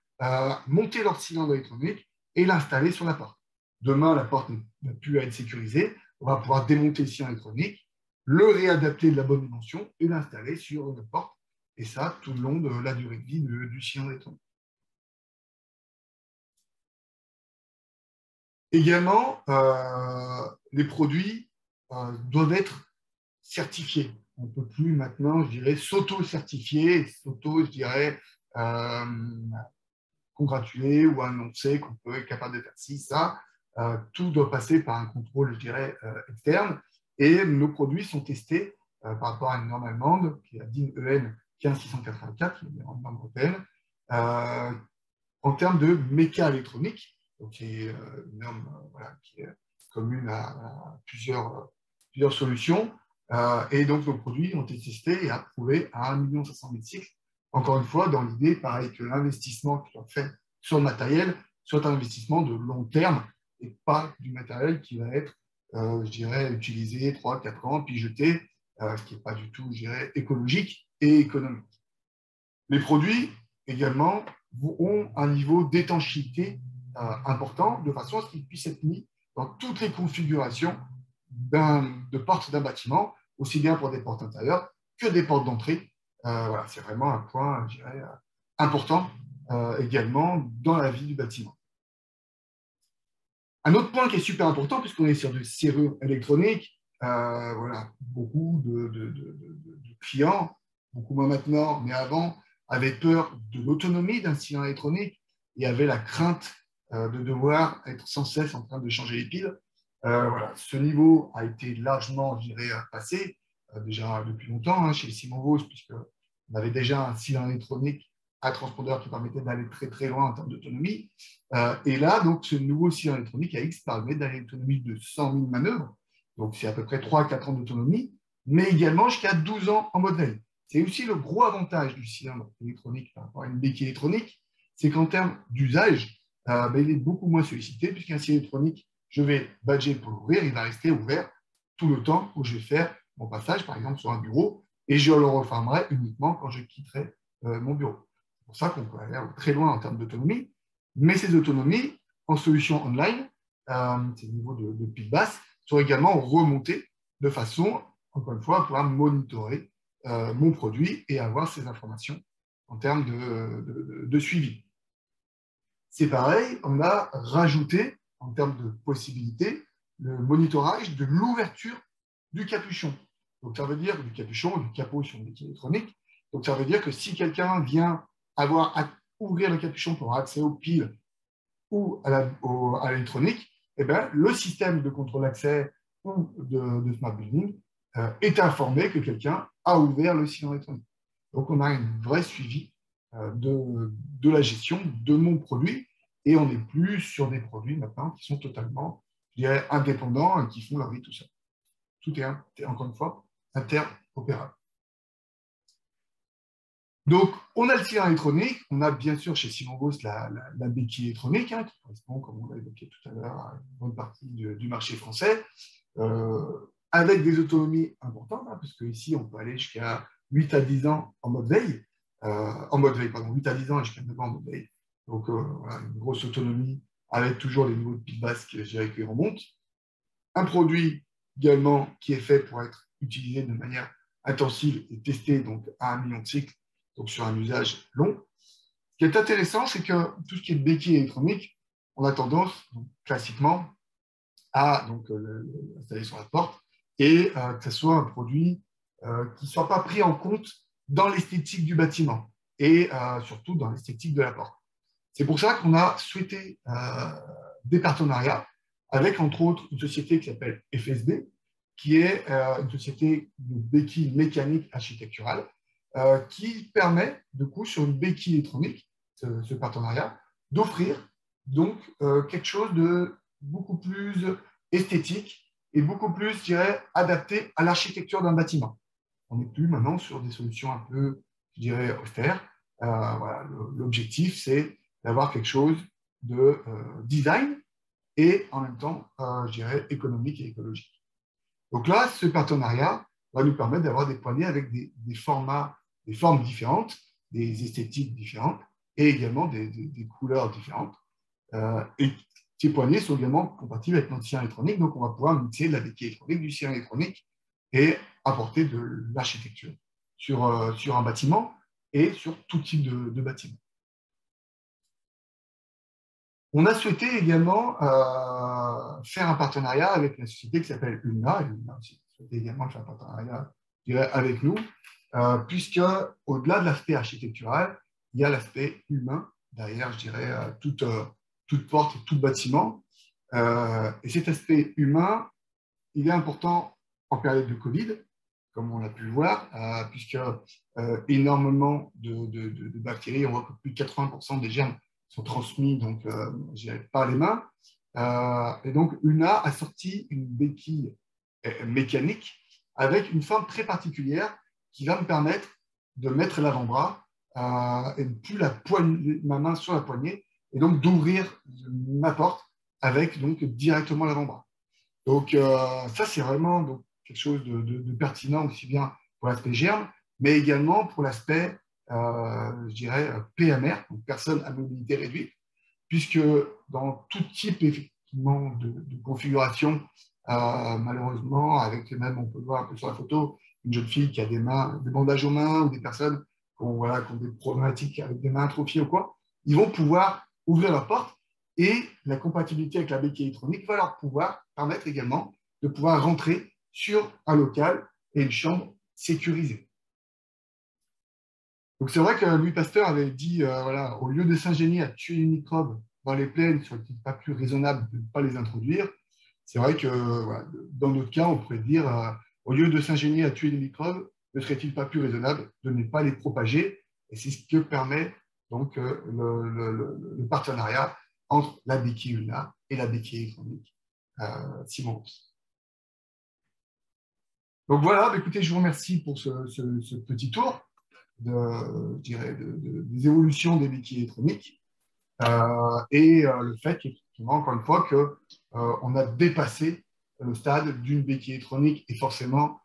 monter leur cylindre électronique et l'installer sur la porte. Demain, la porte n'a plus à être sécurisée, on va pouvoir démonter le cylindre électronique, le réadapter de la bonne dimension et l'installer sur une porte. Et ça, tout le long de la durée de vie du cylindre électronique. Également, les produits doivent être certifiés. On ne peut plus maintenant, je dirais, s'auto-certifier, je dirais, congratuler ou annoncer qu'on peut être capable de faire ci, ça. Tout doit passer par un contrôle, je dirais, externe. Et nos produits sont testés par rapport à une norme allemande, qui est la DIN EN 15684, qui est une norme européenne, en termes de méca-électronique. Donc, c'est une norme qui est commune à plusieurs solutions. Et donc, nos produits ont été testés et approuvés à 1 500 000 cycles. Encore une fois, dans l'idée, pareil, que l'investissement qui soit fait sur le matériel soit un investissement de long terme et pas du matériel qui va être, je dirais, utilisé 3-4 ans, puis jeté, ce qui n'est pas du tout, je dirais, écologique et économique. Les produits, également, ont un niveau d'étanchéité important, de façon à ce qu'ils puissent être mis dans toutes les configurations de portes d'un bâtiment, aussi bien pour des portes intérieures que des portes d'entrée. Voilà, c'est vraiment un point, je dirais, important également dans la vie du bâtiment. Un autre point qui est super important, puisqu'on est sur du serrure électronique, voilà, beaucoup de clients, beaucoup moins maintenant, mais avant, avaient peur de l'autonomie d'un scellé électronique et avaient la crainte de devoir être sans cesse en train de changer les piles. Voilà, ce niveau a été largement, je dirais, passé, déjà depuis longtemps, hein, chez Simon-Vos, puisqu'on avait déjà un cylindre électronique à transpondeur qui permettait d'aller très très loin en termes d'autonomie. Et là, donc, ce nouveau cylindre électronique AX permet d'aller à une autonomie de 100 000 manœuvres, donc c'est à peu près 3 à 4 ans d'autonomie, mais également jusqu'à 12 ans en mode veille. C'est aussi le gros avantage du cylindre électronique par rapport à une béquille électronique, c'est qu'en termes d'usage, il est beaucoup moins sollicité, puisqu'un cylindre électronique, je vais badger pour l'ouvrir, il va rester ouvert tout le temps où je vais faire mon passage, par exemple sur un bureau, et je le refermerai uniquement quand je quitterai mon bureau. C'est pour ça qu'on peut aller très loin en termes d'autonomie, mais ces autonomies, en solution online, ces niveaux de piles basses, sont également remontés de façon, encore une fois, à pouvoir monitorer mon produit et avoir ces informations en termes de suivi. C'est pareil, on a rajouté, en termes de possibilités, le monitorage de l'ouverture du capuchon. Donc, ça veut dire du capuchon, du capot sur une béquille électronique. Donc, ça veut dire que si quelqu'un vient avoir à ouvrir le capuchon pour avoir accès aux piles ou à l'électronique, eh bien, le système de contrôle d'accès ou de Smart Building est informé que quelqu'un a ouvert le cylindre électronique. Donc, on a un vrai suivi de la gestion de mon produit et on n'est plus sur des produits maintenant qui sont totalement, je dirais, indépendants et qui font leur vie tout seul. Tout est, encore une fois, interopérable. Donc, on a le cylindre électronique, on a bien sûr chez Simon-Vos la béquille électronique, hein, qui correspond, comme on l'a évoqué tout à l'heure, à une bonne partie du marché français, avec des autonomies importantes, hein, parce qu'ici, on peut aller jusqu'à 8 à 10 ans en mode veille, 8 à 10 ans et jusqu'à 9 ans en mode veille. Donc, voilà, une grosse autonomie avec toujours les niveaux de piles basses qui remontent. Un produit également qui est fait pour être utilisé de manière intensive et testé donc, à 1 million de cycles, donc sur un usage long. Ce qui est intéressant, c'est que tout ce qui est béquille électronique, on a tendance, donc, classiquement, à l'installer sur la porte et que ce soit un produit qui ne soit pas pris en compte dans l'esthétique du bâtiment et surtout dans l'esthétique de la porte. C'est pour ça qu'on a souhaité des partenariats avec, entre autres, une société qui s'appelle FSB, qui est une société de béquilles mécaniques architecturales, qui permet, du coup, sur une béquille électronique, ce partenariat, d'offrir donc quelque chose de beaucoup plus esthétique et beaucoup plus, je dirais, adapté à l'architecture d'un bâtiment. On n'est plus maintenant sur des solutions un peu, je dirais, austères. Voilà, l'objectif, c'est d'avoir quelque chose de design et en même temps, je dirais, économique et écologique. Donc là, ce partenariat va nous permettre d'avoir des poignées avec des formats, des formes différentes, des esthétiques différentes et également des couleurs différentes. Et ces poignées sont également compatibles avec notre cylindre électronique, donc on va pouvoir mixer de la béquille électronique, du cylindre électronique et apporter de l'architecture sur un bâtiment et sur tout type de bâtiment. On a souhaité également faire un partenariat avec la société qui s'appelle Ulna, et Ulna aussi souhaité également faire un partenariat, je dirais, avec nous, puisque au-delà de l'aspect architectural, il y a l'aspect humain derrière, je dirais, toute porte et tout bâtiment. Et cet aspect humain, il est important en période de Covid, comme on l'a pu le voir, puisque énormément de bactéries, on voit que plus de 80% des germes sont transmis donc, par les mains. Et donc, UNA a sorti une béquille mécanique avec une forme très particulière qui va me permettre de mettre l'avant-bras et ne plus ma main sur la poignée et donc d'ouvrir ma porte avec donc, directement l'avant-bras. Donc, ça, c'est vraiment donc, quelque chose de pertinent aussi bien pour l'aspect germe, mais également pour l'aspect je dirais, PMR, donc personnes à mobilité réduite, puisque dans tout type effectivement de configuration, malheureusement, avec même, on peut le voir un peu sur la photo, une jeune fille qui a des bandages aux mains ou des personnes qui ont des problématiques avec des mains atrophiées ou quoi, ils vont pouvoir ouvrir leur porte et la compatibilité avec la béquille électronique va leur permettre également de pouvoir rentrer sur un local et une chambre sécurisée. Donc c'est vrai que Louis Pasteur avait dit, voilà, au lieu de s'ingénier à tuer les microbes dans les plaines, serait-il pas plus raisonnable de ne pas les introduire? C'est vrai que voilà, dans notre cas, on pourrait dire, au lieu de s'ingénier à tuer les microbes, ne serait-il pas plus raisonnable de ne pas les propager? Et c'est ce que permet donc le partenariat entre la béquille ULNA et la béquille électronique Simons. Donc voilà, écoutez, je vous remercie pour ce petit tour des évolutions des béquilles électroniques et le fait qu'effectivement, encore une fois, qu'on a dépassé le stade d'une béquille électronique et forcément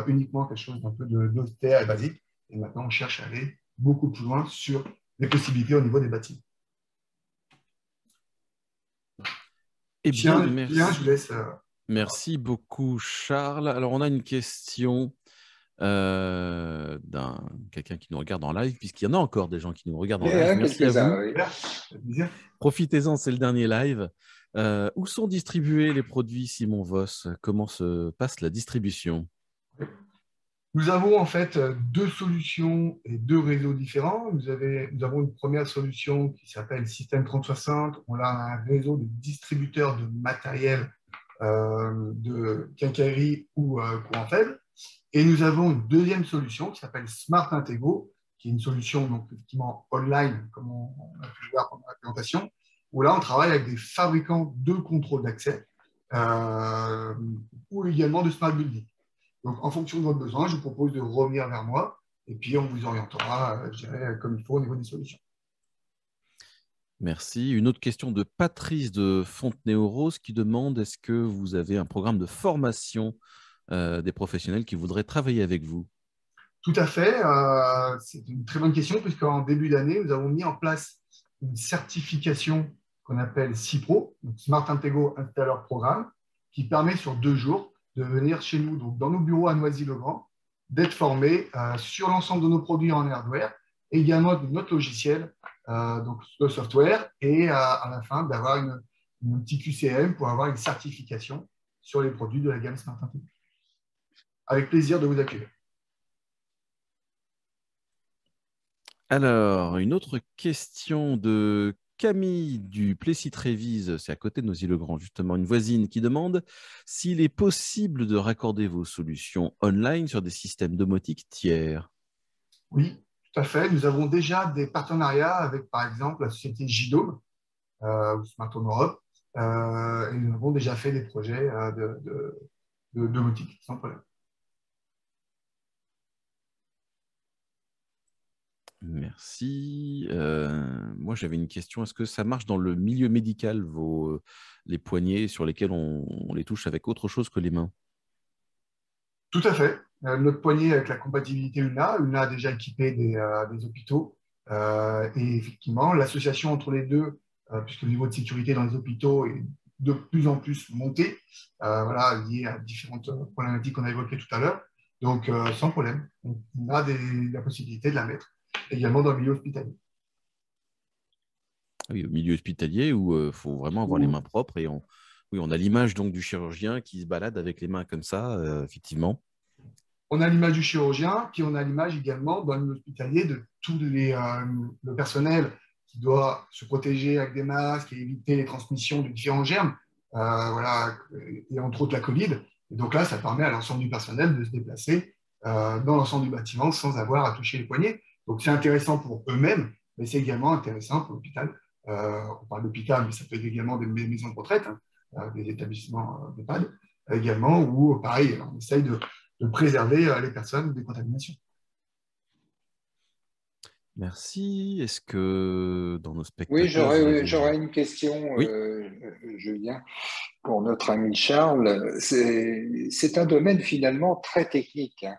uniquement quelque chose d'un peu d'austère et basique. Et maintenant, on cherche à aller beaucoup plus loin sur les possibilités au niveau des bâtiments. Eh bien, merci. Bien, je vous laisse. Merci beaucoup, Charles. Alors, on a une question quelqu'un qui nous regarde en live, puisqu'il y en a encore des gens qui nous regardent en live. Merci à vous. Oui. Profitez-en, c'est le dernier live. Où sont distribués les produits Simon Voss? Comment se passe la distribution? Nous avons en fait deux solutions et deux réseaux différents. Nous avons une première solution qui s'appelle Système 3060. On a un réseau de distributeurs de matériel de quincaillerie ou courant faible. Et nous avons une deuxième solution qui s'appelle Smart Intego, qui est une solution donc, effectivement online, comme on a pu le voir pendant la présentation, où là, on travaille avec des fabricants de contrôle d'accès ou également de Smart Building. Donc, en fonction de votre besoin, je vous propose de revenir vers moi et puis on vous orientera, je dirais, comme il faut au niveau des solutions. Merci. Une autre question de Patrice de Fontenay-aux-Roses qui demande est-ce que vous avez un programme de formation des professionnels qui voudraient travailler avec vous? Tout à fait. C'est une très bonne question puisqu'en début d'année, nous avons mis en place une certification qu'on appelle CIPRO, donc Smart Intego Installer Programme, qui permet sur 2 jours de venir chez nous, donc dans nos bureaux à Noisy-le-Grand, d'être formé sur l'ensemble de nos produits en hardware, et également de notre logiciel, donc le software, et à la fin d'avoir une petite QCM pour avoir une certification sur les produits de la gamme Smart Intego. Avec plaisir de vous accueillir. Alors, une autre question de Camille du Plessis-Trévise, c'est à côté de Noisy-le-Grand, justement, une voisine qui demande s'il est possible de raccorder vos solutions online sur des systèmes domotiques tiers. Oui, tout à fait. Nous avons déjà des partenariats avec, par exemple, la société JDOM, ou Smart Home Europe, et nous avons déjà fait des projets de domotique, sans problème. Merci. Moi, j'avais une question. Est-ce que ça marche dans le milieu médical, les poignées sur lesquels on les touche avec autre chose que les mains? Tout à fait. Notre poignée avec la compatibilité ULNA, ULNA a déjà équipé des hôpitaux. Et effectivement, l'association entre les deux, puisque le niveau de sécurité dans les hôpitaux est de plus en plus monté, voilà, lié à différentes problématiques qu'on a évoquées tout à l'heure. Donc, sans problème, on a la possibilité de la mettre également dans le milieu hospitalier. Oui, au milieu hospitalier où il faut vraiment avoir les mains propres et on a l'image donc du chirurgien qui se balade avec les mains comme ça, effectivement. On a l'image du chirurgien, puis on a l'image également dans le milieu hospitalier de tout le personnel qui doit se protéger avec des masques et éviter les transmissions de différents germes, voilà, et entre autres la Covid. Et donc là, ça permet à l'ensemble du personnel de se déplacer dans l'ensemble du bâtiment sans avoir à toucher les poignets. Donc c'est intéressant pour eux-mêmes, mais c'est également intéressant pour l'hôpital. On parle d'hôpital, mais ça peut être également des maisons de retraite, hein, des établissements d'EHPAD également, où pareil, on essaye de préserver les personnes des contaminations. Merci. Est-ce que dans nos spectateurs... Oui, j'aurais une question, oui. Julien, pour notre ami Charles. C'est un domaine finalement très technique, hein,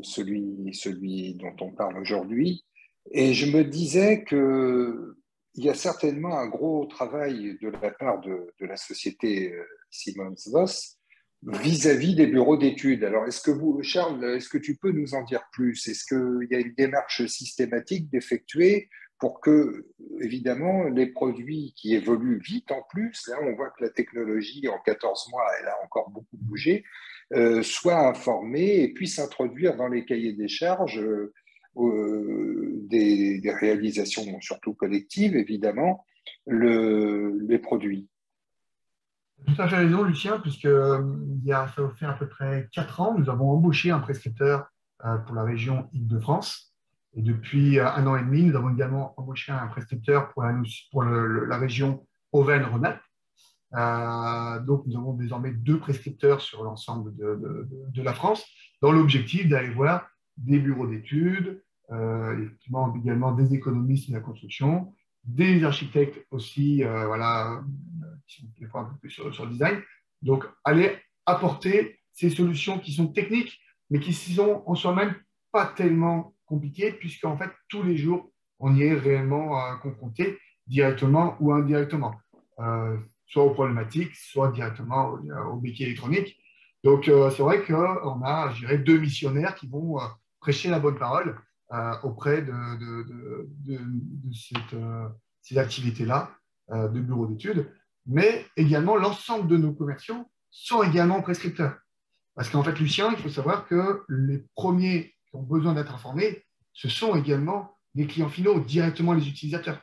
celui dont on parle aujourd'hui. Et je me disais qu'il y a certainement un gros travail de la part de la société Simons Voss vis-à-vis des bureaux d'études. Alors, Charles, est-ce que tu peux nous en dire plus? Est-ce qu'il y a une démarche systématique d'effectuer pour que, évidemment, les produits qui évoluent vite en plus, là on voit que la technologie en 14 mois, elle a encore beaucoup bougé, soient informés et puissent introduire dans les cahiers des charges des réalisations, surtout collectives, évidemment, les produits. Tout à fait raison, Lucien, puisque ça fait à peu près 4 ans, nous avons embauché un prescripteur pour la région Île-de-France. Et depuis 1 an et demi, nous avons également embauché un prescripteur pour la région Auvergne-Rhône-Alpes. Donc, nous avons désormais 2 prescripteurs sur l'ensemble de la France, dans l'objectif d'aller voir des bureaux d'études, effectivement, également des économistes de la construction, des architectes aussi, voilà, qui sont des fois un peu plus sur le design. Donc, aller apporter ces solutions qui sont techniques, mais qui sont en soi-même pas tellement compliquées, puisqu'en fait, tous les jours, on y est réellement confronté, directement ou indirectement. Soit aux problématiques, soit directement au béquet électronique. Donc, c'est vrai qu'on a, je dirais, 2 missionnaires qui vont prêcher la bonne parole auprès de ces activités-là de bureaux d'études. Mais également, l'ensemble de nos commerciaux sont également prescripteurs. Parce qu'en fait, Lucien, il faut savoir que les premiers qui ont besoin d'être informés, ce sont également les clients finaux, directement les utilisateurs,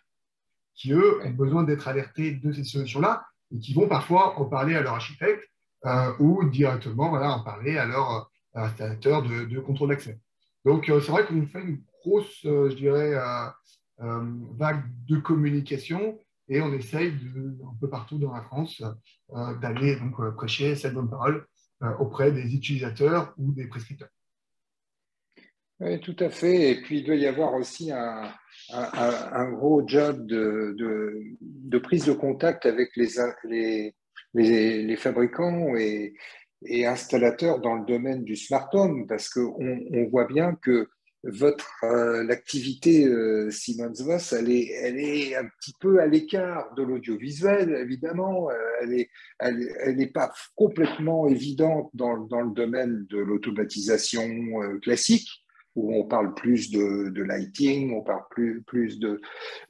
qui, eux, ont besoin d'être alertés de ces solutions-là et qui vont parfois en parler à leur architecte ou directement voilà, en parler à leur installateur de contrôle d'accès. Donc, c'est vrai qu'on fait une grosse, je dirais, vague de communication et on essaye un peu partout dans la France d'aller donc prêcher cette bonne parole auprès des utilisateurs ou des prescripteurs. Oui, tout à fait. Et puis, il doit y avoir aussi un gros job de prise de contact avec les fabricants et installateurs dans le domaine du smart home, parce qu'on voit bien que l'activité Siemens Voss, elle est un petit peu à l'écart de l'audiovisuel, évidemment. Elle n'est pas complètement évidente dans le domaine de l'automatisation classique, où on parle plus de lighting, on parle plus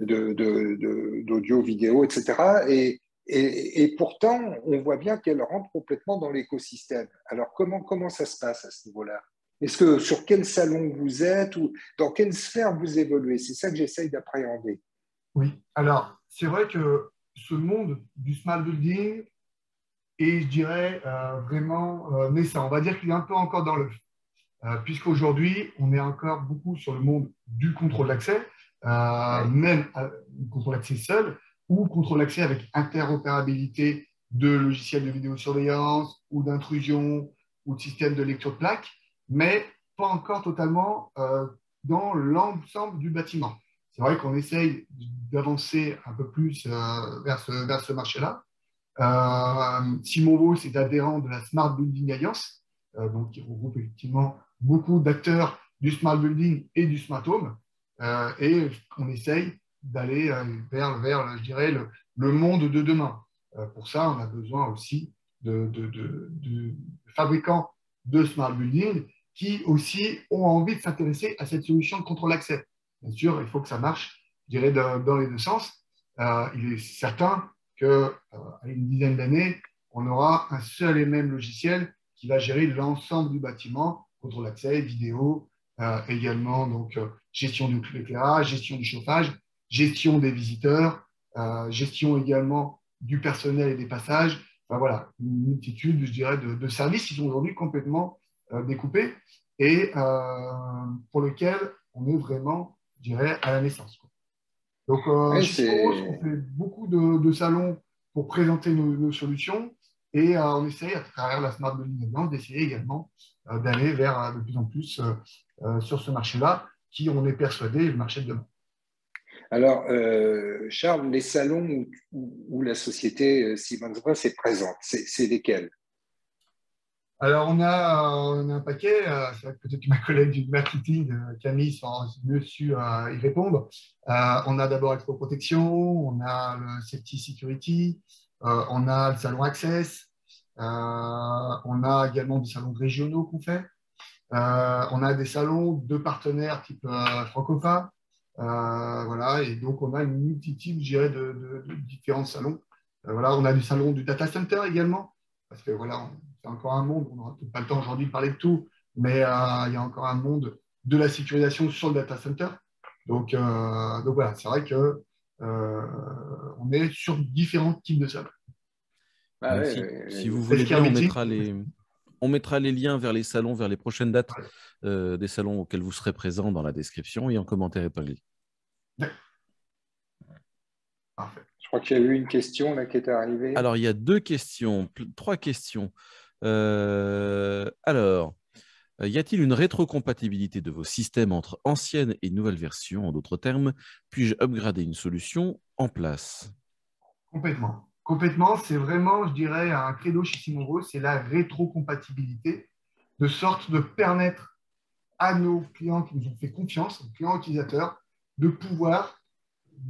d'audio, vidéo, etc. Et pourtant, on voit bien qu'elle rentre complètement dans l'écosystème. Alors, comment ça se passe à ce niveau-là? Sur quel salon vous êtes ou dans quelle sphère vous évoluez? C'est ça que j'essaye d'appréhender. Oui, alors, c'est vrai que ce monde du smart building est, je dirais, vraiment naissant. On va dire qu'il est un peu encore dans l'œuf. Puisqu'aujourd'hui, on est encore beaucoup sur le monde du contrôle d'accès, même contrôle d'accès seul, ou contrôle d'accès avec interopérabilité de logiciels de vidéosurveillance, ou d'intrusion, ou de système de lecture de plaques, mais pas encore totalement dans l'ensemble du bâtiment. C'est vrai qu'on essaye d'avancer un peu plus vers ce marché-là. Simon est adhérent de la Smart Building Alliance, donc qui regroupe effectivement beaucoup d'acteurs du smart building et du smart home, et on essaye d'aller vers, je dirais, le monde de demain. Pour ça, on a besoin aussi de fabricants de smart building qui aussi ont envie de s'intéresser à cette solution de contrôle d'accès. Bien sûr, il faut que ça marche, je dirais, dans les 2 sens. Il est certain qu'à une dizaine d'années, on aura un seul et même logiciel qui va gérer l'ensemble du bâtiment, contrôle d'accès, vidéo, également donc gestion de l'éclairage, gestion du chauffage, gestion des visiteurs, gestion également du personnel et des passages. Enfin, voilà, une multitude, je dirais, de services qui sont aujourd'hui complètement découpés et pour lesquels on est vraiment, je dirais, à la naissance, quoi. Donc, Oui, chez Simoros, on fait beaucoup de salons pour présenter nos solutions et on essaye, à travers la Smart Building Alliance, d'essayer également d'aller vers de plus en plus sur ce marché-là, qui, on est persuadé, est le marché de demain. Alors, Charles, les salons où la société Siemens Voss est présente, c'est lesquels? Alors, on a un paquet. C'est vrai que peut-être que ma collègue du marketing, Camille, sera mieux su y répondre. On a d'abord Expo Protection, on a le Safety Security, on a le salon Access, on a également des salons régionaux qu'on fait. On a des salons de partenaires type Francofa, Voilà, et donc on a une multitude, je dirais, de différents salons. Voilà, on a du salon du data center également, parce que voilà, c'est encore un monde, on n'aura peut-être pas le temps aujourd'hui de parler de tout, mais il y a encore un monde de la sécurisation sur le data center. Donc voilà, c'est vrai que on est sur différents types de salons. Ah ouais, Si vous Est-ce voulez qu'il y a bien, un métier? on mettra les liens vers les salons, vers les prochaines dates Ouais. des salons auxquels vous serez présents dans la description et en commentaire épinglé. Parfait. je crois qu'il y a eu une question là qui est arrivée. Alors, il y a trois questions. Alors, y a-t-il une rétrocompatibilité de vos systèmes entre anciennes et nouvelles versions? En d'autres termes, puis-je upgrader une solution en place? Complètement. Complètement, c'est vraiment, je dirais, un credo chez Simovo, c'est la rétrocompatibilité, de sorte de permettre à nos clients qui nous ont fait confiance, aux clients utilisateurs, de pouvoir,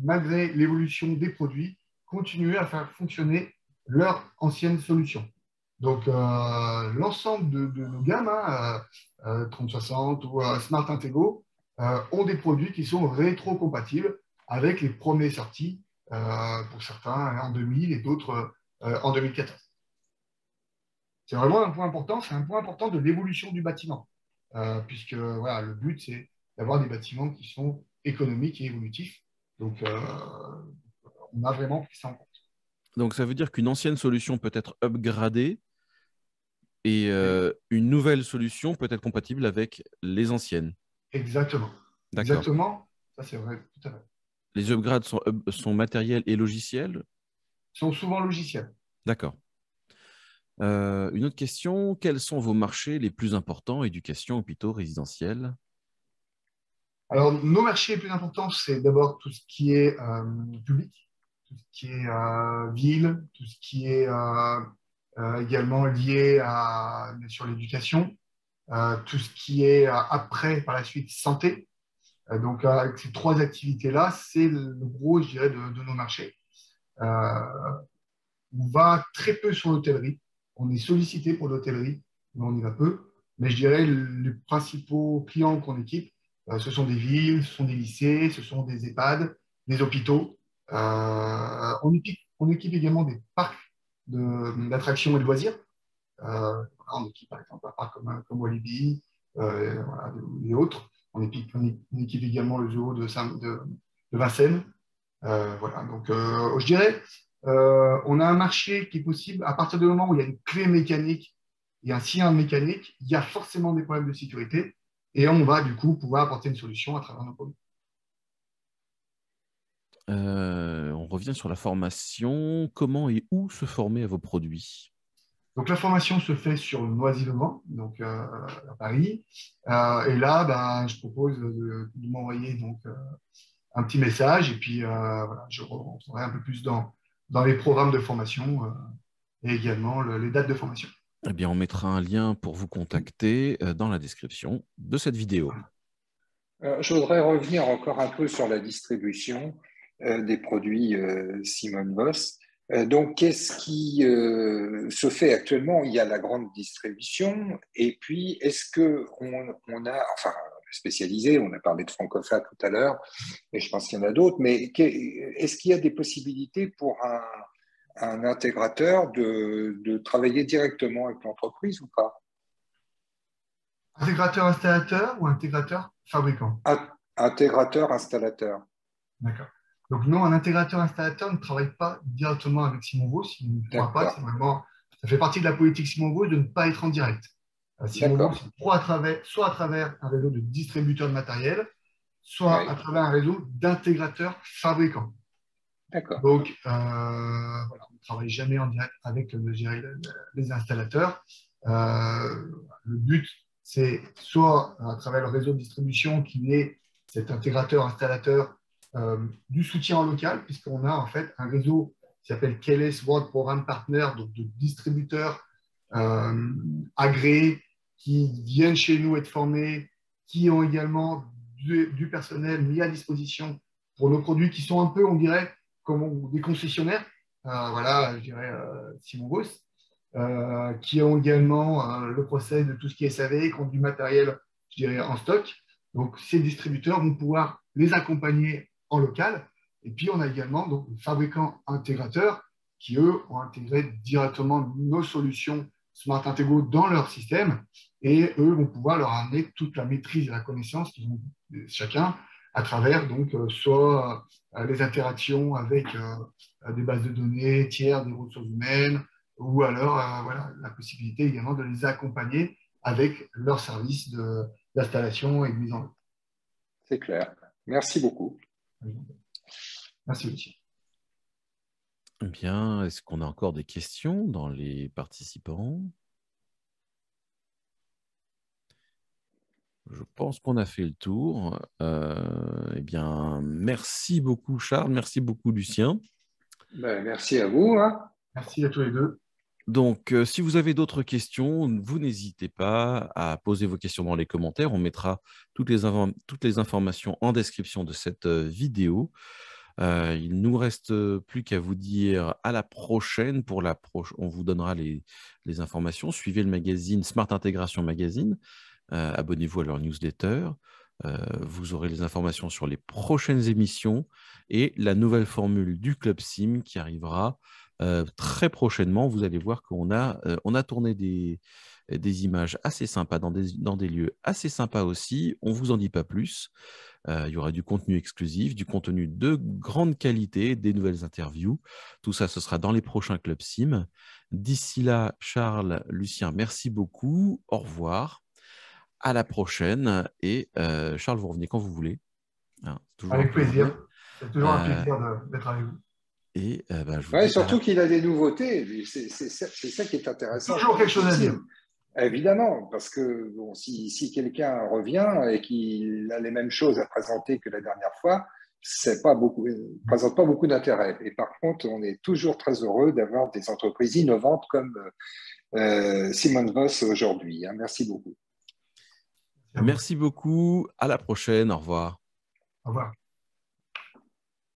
malgré l'évolution des produits, continuer à faire fonctionner leur ancienne solution. Donc, l'ensemble de nos gammes, 3060 ou Smart Intego, ont des produits qui sont rétro-compatibles avec les premiers sortis, pour certains en 2000 et d'autres en 2014. C'est vraiment un point important, c'est un point important de l'évolution du bâtiment, puisque voilà, le but, c'est d'avoir des bâtiments qui sont économiques et évolutifs. Donc, on a vraiment pris ça en compte. Donc, ça veut dire qu'une ancienne solution peut être upgradée et une nouvelle solution peut être compatible avec les anciennes. Exactement. D'accord. Exactement. Ça, c'est vrai, tout à fait. Les upgrades sont matériels et logiciels? Ils sont souvent logiciels. D'accord. Une autre question, quels sont vos marchés les plus importants, éducation, hôpitaux, résidentiels? Alors, nos marchés les plus importants, c'est d'abord tout ce qui est public, tout ce qui est ville, tout ce qui est également lié à, bien sûr, l'éducation, tout ce qui est après, par la suite, santé. Donc, avec ces trois activités-là, c'est le gros, je dirais, de nos marchés. Euh, on va très peu sur l'hôtellerie. On est sollicité pour l'hôtellerie, mais on y va peu. Mais je dirais les principaux clients qu'on équipe, ce sont des villes, ce sont des lycées, ce sont des EHPAD, des hôpitaux. On équipe également des parcs d'attractions et de loisirs. On équipe par exemple un parc comme Walibi, voilà, et autres. On équipe également le zoo de Vincennes. Voilà, donc je dirais, on a un marché qui est possible à partir du moment où il y a une clé mécanique et un sillon mécanique, il y a forcément des problèmes de sécurité et on va du coup pouvoir apporter une solution à travers nos produits. On revient sur la formation. Comment et où se former à vos produits? Donc la formation se fait sur Noisy-le-Grand, donc à Paris. Et là, ben, je propose de m'envoyer donc un petit message et puis voilà, je rentrerai un peu plus dans les programmes de formation et également les dates de formation. Eh bien, on mettra un lien pour vous contacter dans la description de cette vidéo. Je voudrais revenir encore un peu sur la distribution des produits Simon Voss. Donc, qu'est-ce qui se fait actuellement? Il y a la grande distribution, et puis est-ce que on a, enfin, spécialisé, on a parlé de Francofa tout à l'heure, et je pense qu'il y en a d'autres, mais est-ce qu'il y a des possibilités pour un intégrateur de travailler directement avec l'entreprise ou pas? Intégrateur installateur ou intégrateur fabricant? Intégrateur, installateur. D'accord. Donc non, un intégrateur installateur ne travaille pas directement avec Simon Vos, il ne pourra pas, D'accord, c'est vraiment, ça fait partie de la politique Simon Vos de ne pas être en direct. Simon Vos, d'accord. c'est soit à travers un réseau de distributeurs de matériel, soit à Oui, travers un réseau d'intégrateurs fabricants. d'accord. Donc, voilà, on ne travaille jamais en direct avec je dirais, les installateurs. Le but, c'est soit à travers le réseau de distribution qui est cet intégrateur, installateur, du soutien en local, puisqu'on a en fait un réseau qui s'appelle KLS World Program Partner, donc de distributeurs agréés qui viennent chez nous être formés, qui ont également du personnel mis à disposition pour nos produits qui sont un peu, on dirait, comme des concessionnaires, voilà, je dirais Simon Boss, qui ont également le procès de tout ce qui est SAV, qui ont du matériel, je dirais, en stock. Donc, ces distributeurs vont pouvoir les accompagner en local. Et puis, on a également donc, les fabricants intégrateurs qui, eux, ont intégré directement nos solutions Smart Intego dans leur système. Et eux vont pouvoir leur amener toute la maîtrise et la connaissance qu'ils ont chacun à travers donc, soit les interactions avec des bases de données tiers, des ressources humaines, ou alors voilà, la possibilité également de les accompagner avec leur service d'installation et de mise en œuvre. C'est clair. Merci beaucoup. Merci aussi. Bien, est-ce qu'on a encore des questions dans les participants? Je pense qu'on a fait le tour. Eh bien, merci beaucoup Charles, merci beaucoup Lucien. Ben, merci à vous. Hein. Merci à tous les deux. Donc, si vous avez d'autres questions, vous n'hésitez pas à poser vos questions dans les commentaires. On mettra toutes les informations en description de cette vidéo. Il ne nous reste plus qu'à vous dire à la prochaine. On vous donnera les informations. Suivez le magazine Smart Intégration Magazine. Abonnez-vous à leur newsletter. Vous aurez les informations sur les prochaines émissions et la nouvelle formule du Club Sim qui arrivera très prochainement. Vous allez voir qu'on a tourné des images assez sympas dans des lieux assez sympas aussi. On ne vous en dit pas plus. Il y aura du contenu exclusif, du contenu de grande qualité, des nouvelles interviews. Tout ça, ce sera dans les prochains Club Sim. D'ici là, Charles, Lucien, merci beaucoup. Au revoir. À la prochaine. Et Charles, vous revenez quand vous voulez. Hein, avec plaisir. C'est toujours un plaisir d'être avec vous. Et je vous ouais, dis surtout qu'il a des nouveautés. C'est ça qui est intéressant. Toujours quelque chose à dire. Évidemment, parce que bon, si quelqu'un revient et qu'il a les mêmes choses à présenter que la dernière fois, présente pas beaucoup d'intérêt. Et par contre, on est toujours très heureux d'avoir des entreprises innovantes comme Simon Voss aujourd'hui. Hein. Merci beaucoup. Merci beaucoup. À la prochaine. Au revoir. Au revoir.